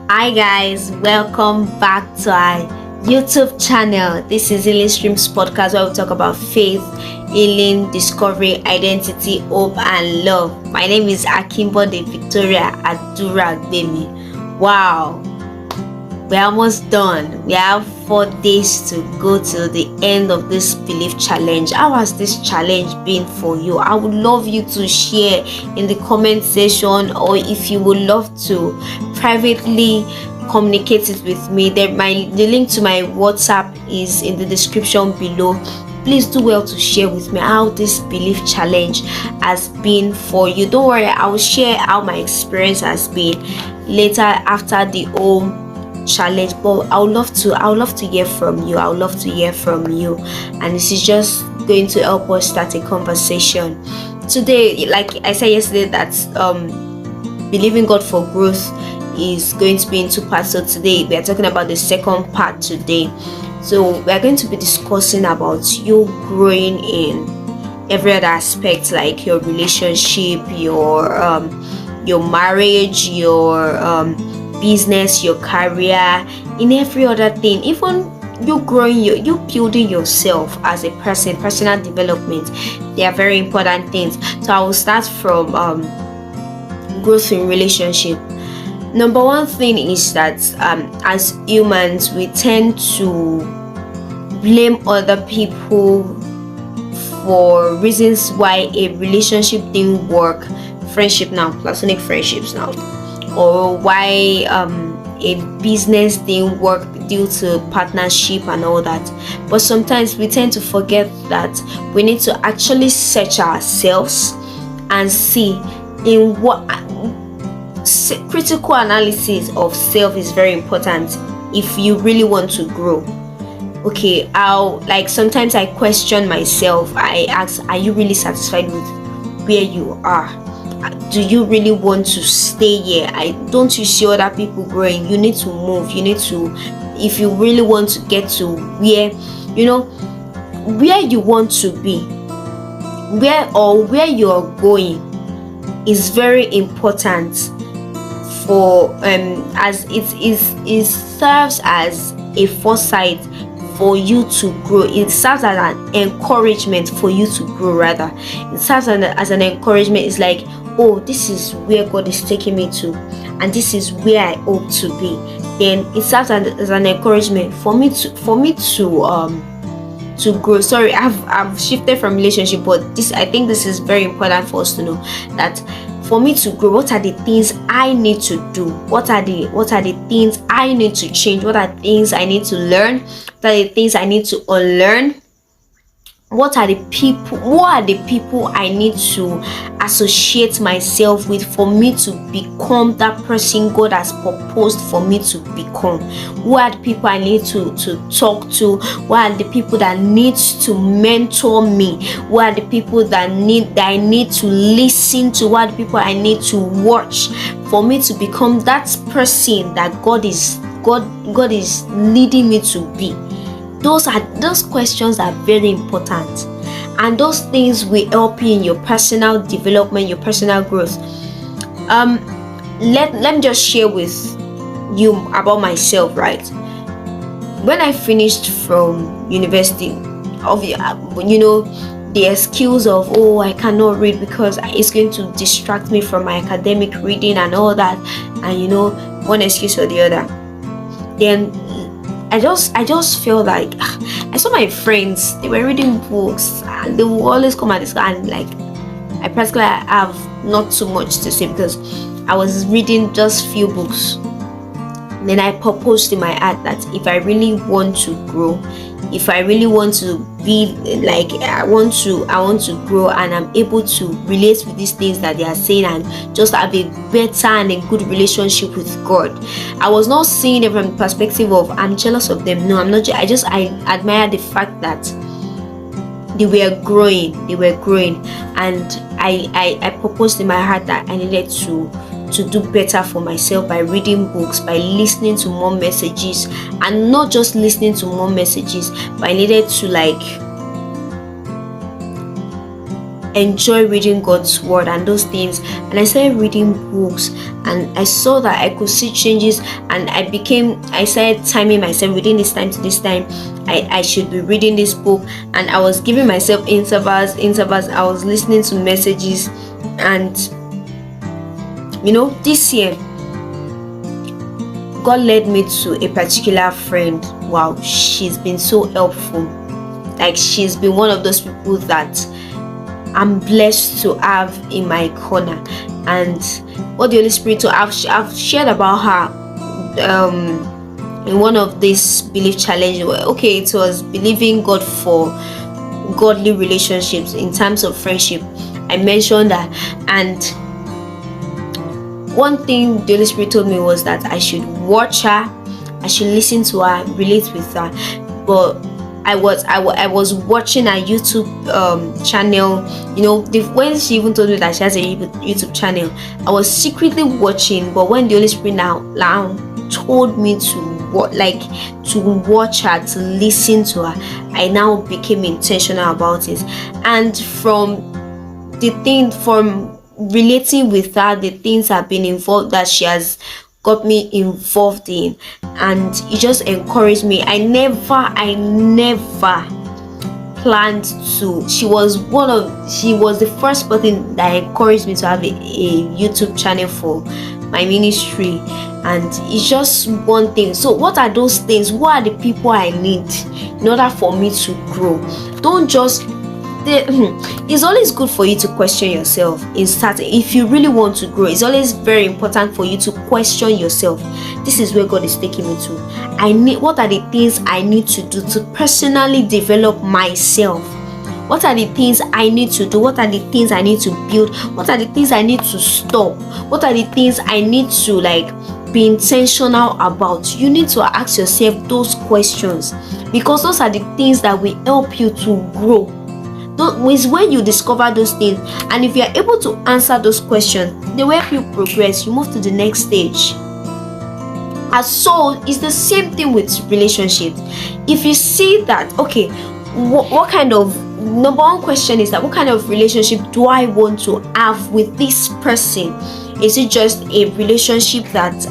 Hi guys, welcome back to our YouTube channel. This is Healing Streams podcast where we talk about faith, healing, discovery, identity, hope, and love. My name is Akimbode Victoria Adura Gbemi. Wow, we're almost done. We have 4 days to go to the end of this belief challenge. How has this challenge been for you? I would love you to share in the comment section, or if you would love to privately communicate it with me, the link to my WhatsApp is in the description below. Please do well to share with me how this belief challenge has been for you. Don't worry, I will share how my experience has been later after the whole challenge, but I would love to hear from you. And this is just going to help us start a conversation today. Like I said yesterday, that believing God for growth is going to be in 2 parts. So today we are talking about the second part today. So we are going to be discussing about you growing in every other aspect, like your relationship, your marriage, your business, your career, in every other thing, even you growing, you building yourself as a person, personal development. They are very important things. So I will start from growth in relationship. Number one thing is that as humans, we tend to blame other people for reasons why a relationship didn't work. Friendship now, platonic friendships now, or why a business didn't work due to partnership and all that. But sometimes we tend to forget that we need to actually search ourselves and see in what critical analysis of self is very important if you really want to grow. Okay, sometimes I question myself. I ask, are you really satisfied with where you are? Do you really want to stay here? Don't you see other people growing? You need to move. You need to, if you really want to get to where you want to be, where you're going, is very important for as it serves as a foresight for you to grow. It serves as an encouragement for you to grow. Rather, it serves as an encouragement. It's like, oh, this is where God is taking me to, and this is where I hope to be. Then it serves as an encouragement for me to grow. Sorry, I've shifted from relationship, but I think this is very important for us to know, that for me to grow, what are the things I need to do? What are the things I need to change? What are things I need to learn? What are the things I need to unlearn? Who are the people I need to associate myself with for me to become that person God has proposed for me to become? Who are the people I need to talk to? What are the people that need to mentor me? What are the people that I need to listen to? What are the people I need to watch for me to become that person that God is leading me to be? Those questions are very important, and those things will help you in your personal development, your personal growth. Let me just share with you about myself. Right, when I finished from university, the excuse of, oh, I cannot read because it's going to distract me from my academic reading and all that, and one excuse or the other. Then I just feel like I saw my friends, they were reading books and they will always come at this, and like I practically have not too much to say because I was reading just few books. Then I proposed in my heart that if I really want to grow, if I really want to be like, I want to grow, and I'm able to relate with these things that they are saying, and just have a better and a good relationship with God. I was not seeing it from the perspective of I'm jealous of them. No, I'm not. I admire the fact that they were growing, and I proposed in my heart that I needed to do better for myself by reading books, by listening to more messages, and not just listening to more messages, but I needed to enjoy reading God's word and those things, and I started reading books, and I saw that I could see changes, and I started timing myself within this time to this time I should be reading this book, and I was giving myself intervals. I was listening to messages, and this year God led me to a particular friend. Wow, she's been so helpful. Like, she's been one of those people that I'm blessed to have in my corner. And what the Holy Spirit, I've shared about her in one of these belief challenges. Okay, it was believing God for godly relationships in terms of friendship. I mentioned that, and one thing the Holy Spirit told me was that I should watch her, I should listen to her, relate with her. But I was watching her YouTube channel. When she even told me that she has a YouTube channel, I was secretly watching. But when the Holy Spirit now told me to watch her, to listen to her, I now became intentional about it. And from relating with her, the things I've been involved, that she has got me involved in, and it just encouraged me. I never planned to. She was the first person that encouraged me to have a YouTube channel for my ministry, and it's just one thing. So what are those things? What are the people I need in order for me to grow? Don't just it's always good for you to question yourself in starting. If you really want to grow, it's always very important for you to question yourself. This is where God is taking me to. What are the things I need to do to personally develop myself? What are the things I need to do? What are the things I need to build? What are the things I need to stop? What are the things I need to be intentional about? You need to ask yourself those questions, because those are the things that will help you to grow. Is when you discover those things, and if you are able to answer those questions, they will help you progress. You move to the next stage. And so it's the same thing with relationships. If you see that, okay, what kind of, number one question is that, what kind of relationship do I want to have with this person? Is it just a relationship that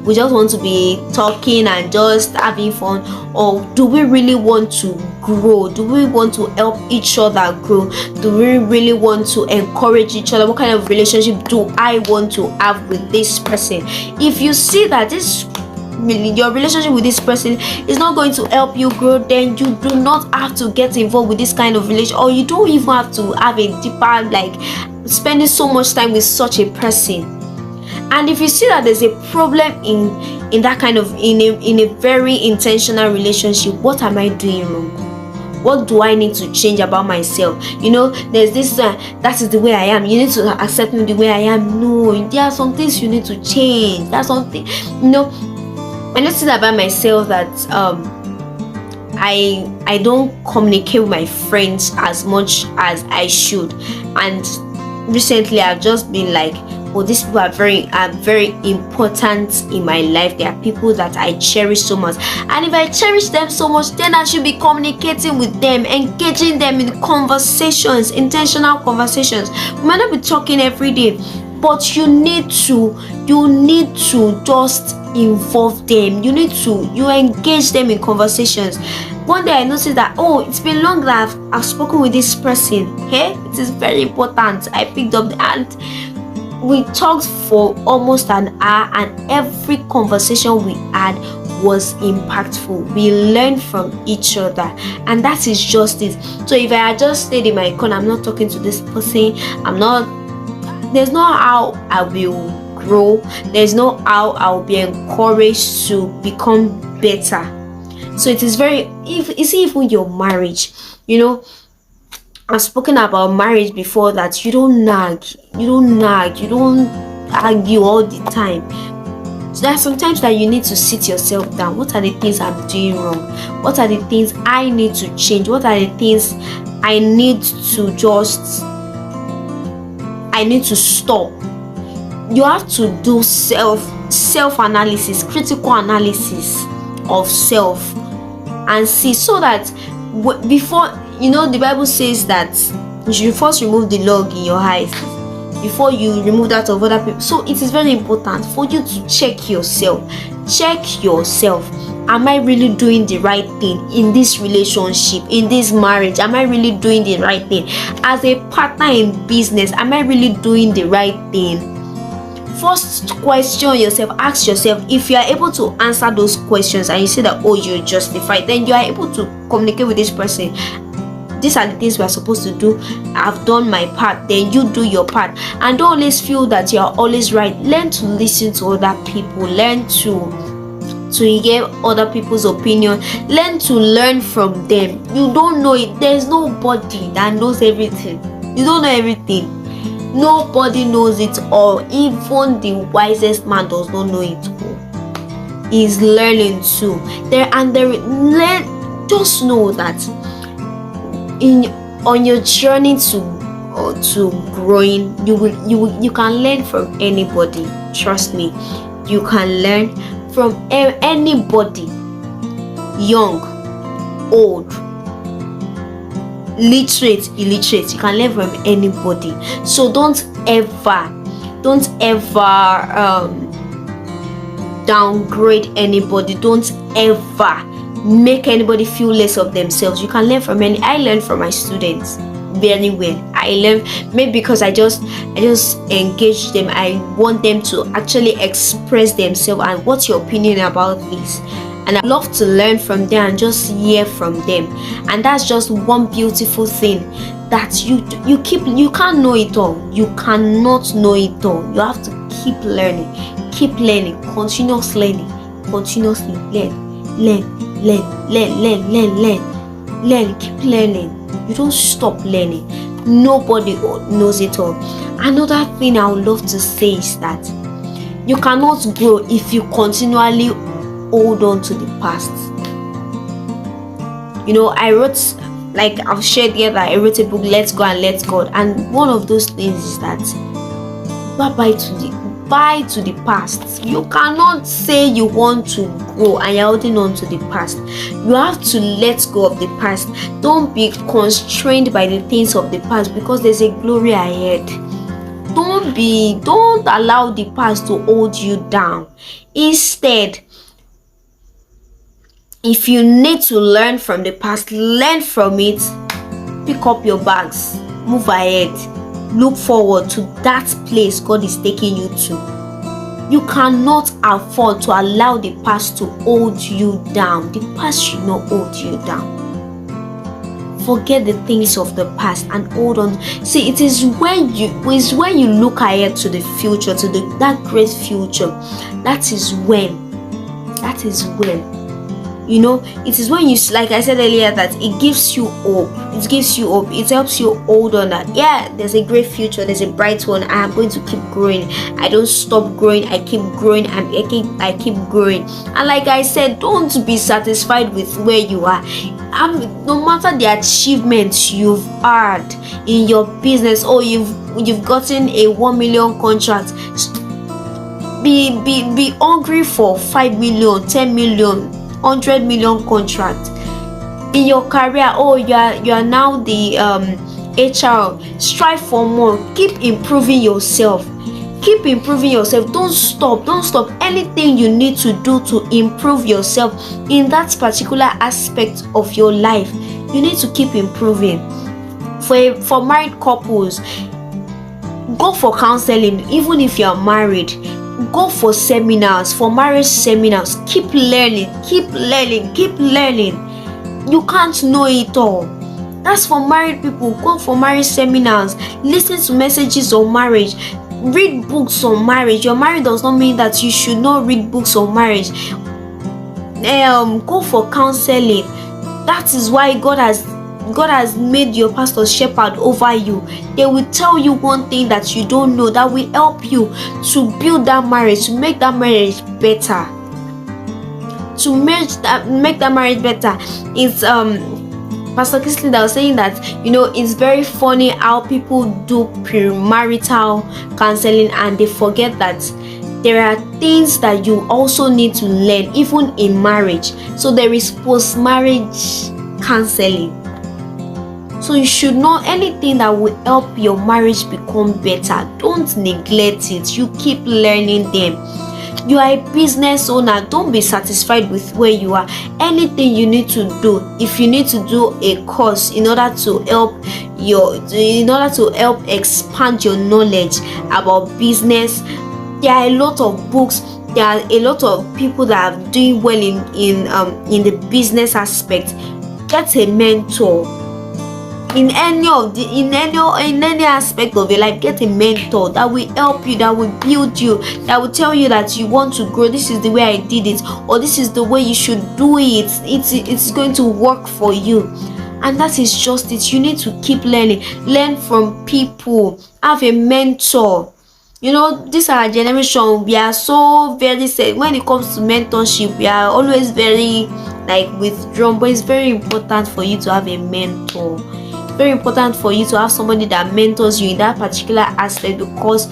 we just want to be talking and just having fun, or do we really want to grow? Do we want to help each other grow? Do we really want to encourage each other? What kind of relationship do I want to have with this person? If you see that your relationship with this person is not going to help you grow, then you do not have to get involved with this kind of relationship, or you don't even have to have a deeper, spending so much time with such a person. And if you see that there's a problem in that kind of in a very intentional relationship, what am I doing wrong? What do I need to change about myself? There's this that is the way I am. You need to accept me the way I am. No, there are some things you need to change. That's something, I noticed about myself that I don't communicate with my friends as much as I should. And recently I've just been like, these people are very important in my life. They are people that I cherish so much, and if I cherish them so much, then I should be communicating with them, engaging them in conversations, intentional conversations. We might not be talking every day, but you need to just involve them. You engage them in conversations. One day I noticed that, it's been long that I've spoken with this person. It is very important. I picked up the hand. We talked for almost an hour, and every conversation we had was impactful. We learned from each other, and that is just it. So if I had just stayed in my corner, I'm not talking to this person, there's no how I will grow. There's no how I'll be encouraged to become better. So it is even your marriage, I've spoken about marriage before, that you don't nag, you don't argue all the time. So there are sometimes that you need to sit yourself down. What are the things I'm doing wrong? What are the things I need to change? What are the things I need to stop? You have to do self-analysis, critical analysis of self, and see, so that before, the Bible says that You should first remove the log in your eyes before you remove that of other people. So it is very important for you to check yourself. Check yourself. Am I really doing the right thing in this relationship, in this marriage? Am I really doing the right thing? As a partner in business, am I really doing the right thing? First, question yourself. Ask yourself. If you are able to answer those questions and you say that, oh, you're justified, then you are able to communicate with this person. These are the things we are supposed to do. I've done my part, then you do your part. And don't always feel that you are always right. Learn to listen to other people. Learn to hear other people's opinion. Learn to learn from them. You don't know it. There's nobody that knows everything. You don't know everything. Nobody knows it all. Even the wisest man does not know it all. He's learning too. Just know that on your journey to growing, you can learn from anybody. Trust me, you can learn from anybody, young, old, literate, illiterate. You can learn from anybody. So don't ever downgrade anybody. Don't ever make anybody feel less of themselves. You can learn from I learn from my students very well. I learn maybe because I just engage them. I want them to actually express themselves and what's your opinion about this, and I love to learn from them and just hear from them. And that's just one beautiful thing, that you can't know it all. You cannot know it all. You have to keep learning, continuously learn, keep learning. You don't stop learning. Nobody knows it all. Another thing I would love to say is that you cannot grow if you continually hold on to the past. I wrote, like I've shared here, that I wrote a book, Let's Go and Let God, and one of those things is that bye to the past. You cannot say you want to grow and you're holding on to the past. You have to let go of the past. Don't be constrained by the things of the past, because there's a glory ahead. Don't allow the past to hold you down. Instead, if you need to learn from the past, learn from it. Pick up your bags, move ahead. Look forward to that place God is taking you to. You cannot afford to allow the past to hold you down. The past should not hold you down. Forget the things of the past and hold on. See, it is when you look ahead to the future, to that great future. That is when. It is when you, like I said earlier, that it gives you hope. It helps you hold on that, yeah, there's a great future, there's a bright one. I am going to keep growing. I don't stop growing. I keep growing. I keep growing. And like I said, don't be satisfied with where you are. No matter the achievements you've had in your business, or you've gotten a 1 million contract, be hungry for 5 million, 10 million, 100 million contract in your career. You are now the HR. Strive for more. Keep improving yourself. Don't stop. Anything you need to do to improve yourself in that particular aspect of your life, you need to keep improving. For married couples, go for counseling. Even if you are married, go for seminars, for marriage seminars. Keep learning. You can't know it all. That's for married people. Go for marriage seminars. Listen to messages on marriage. Read books on marriage. You're married does not mean that you should not read books on marriage. Go for counseling. That is why God has made your pastor shepherd over you. They will tell you one thing that you don't know, that will help you to build that marriage, to make that marriage better. It's Pastor Kisley that was saying that it's very funny how people do premarital counseling and they forget that there are things that you also need to learn even in marriage. So there is post-marriage counseling. So you should know anything that will help your marriage become better. Don't neglect it. You keep learning them. You are a business owner. Don't be satisfied with where you are. Anything you need to do, if you need to do a course in order to help expand your knowledge about business, there are a lot of books. There are a lot of people that are doing well in the business aspect. Get a mentor. In any aspect of your life, get a mentor that will help you, that will build you, that will tell you that you want to grow. This is the way I did it, or this is the way you should do it. It's going to work for you. And that is just it. You need to keep learning. Learn from people. Have a mentor. This our generation, we are so very sad when it comes to mentorship. We are always very withdrawn, but it's very important for you to have a mentor. Very important for you to have somebody that mentors you in that particular aspect, because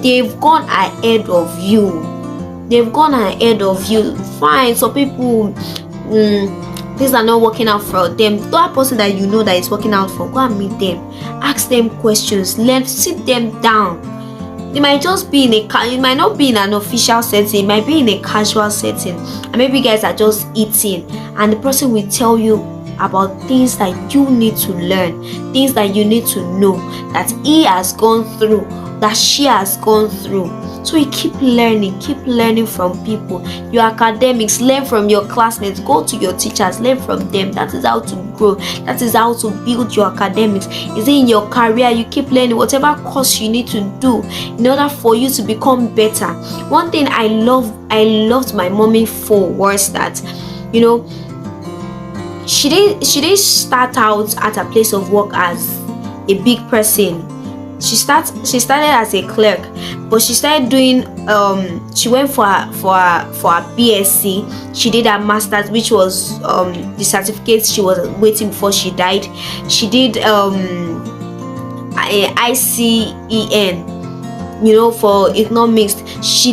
they've gone ahead of you. Fine, some people things are not working out for them. That person that you know that is working out for, go and meet them, ask them questions, sit them down. It might just be it might not be in an official setting, it might be in a casual setting, and maybe you guys are just eating, and the person will tell you about things that you need to learn, things that you need to know, that he has gone through, that she has gone through. So you keep learning from people. Your academics, learn from your classmates, go to your teachers, learn from them. That is how to grow. That is how to build your academics. Is it in your career? You keep learning whatever course you need to do in order for you to become better. One thing I loved my mommy for was that, she didn't start out at a place of work as a big person. She started as a clerk, but she started doing she went for a BSc. She did her master's, which was the certificate she was waiting before she died. She did a ICEN, for economics. She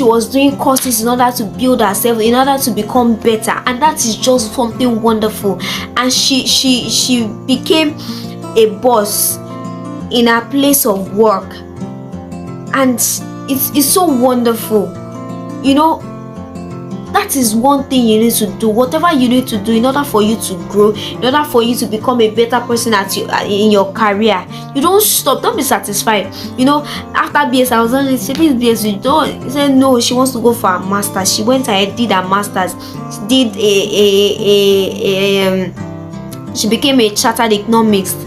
was doing courses in order to build herself, in order to become better, and that is just something wonderful. And she became a boss in her place of work, and it's so wonderful. That is one thing you need to do. Whatever you need to do in order for you to grow, in order for you to become a better person in your career, you don't stop. Don't be satisfied. After BS, I was on BS. She said no, she wants to go for a master's. She went ahead, did her master's, did she became a chartered economist.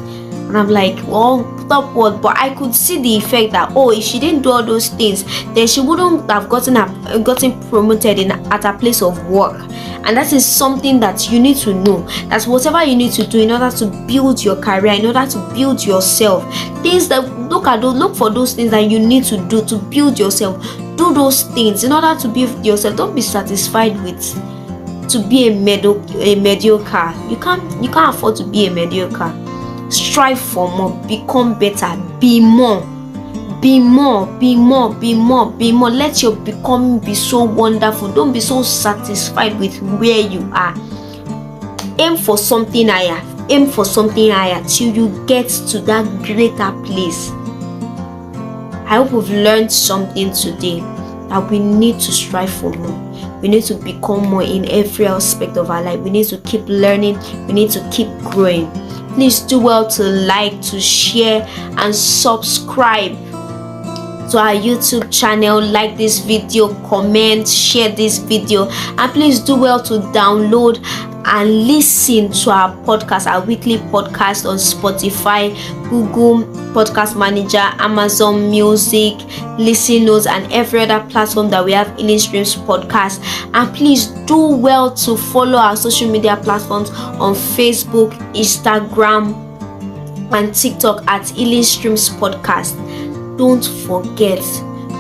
And I'm like, well, top what? But I could see the effect that, if she didn't do all those things, then she wouldn't have gotten promoted at a place of work. And that is something that you need to know. That's whatever you need to do in order to build your career, in order to build yourself. Things that look for those things that you need to do to build yourself. Do those things in order to build yourself. Don't be satisfied with to be a mediocre. You can't afford to be a mediocre. Strive for more, become better, be more. Let your becoming be so wonderful. Don't be so satisfied with where you are. Aim for something higher till you get to that greater place. I hope we've learned something today, that we need to strive for more. We need to become more in every aspect of our life. We need to keep learning. We need to keep growing. Please do well to like, to share, and subscribe to our YouTube channel. Like this video, comment, share this video, and please do well to download and listen to our podcast, our weekly podcast on Spotify, Google Podcast Manager, Amazon Music, Listen Notes, and every other platform that we have Healing Streams Podcast. And please do well to follow our social media platforms on Facebook, Instagram, and TikTok at Healing Streams Podcast. Don't forget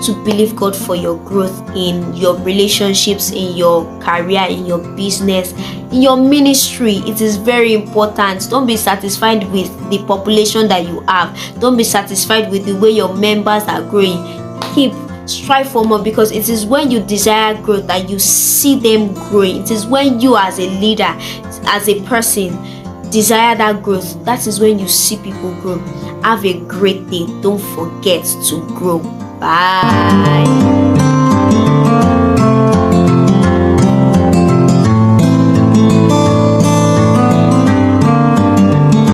to believe God for your growth in your relationships, in your career, in your business, in your ministry. It is very important. Don't be satisfied with the population that you have. Don't be satisfied with the way your members are growing. Strive for more, because it is when you desire growth that you see them growing. It is when you, as a leader, as a person, desire that growth. That is when you see people grow. Have a great day. Don't forget to grow. Bye.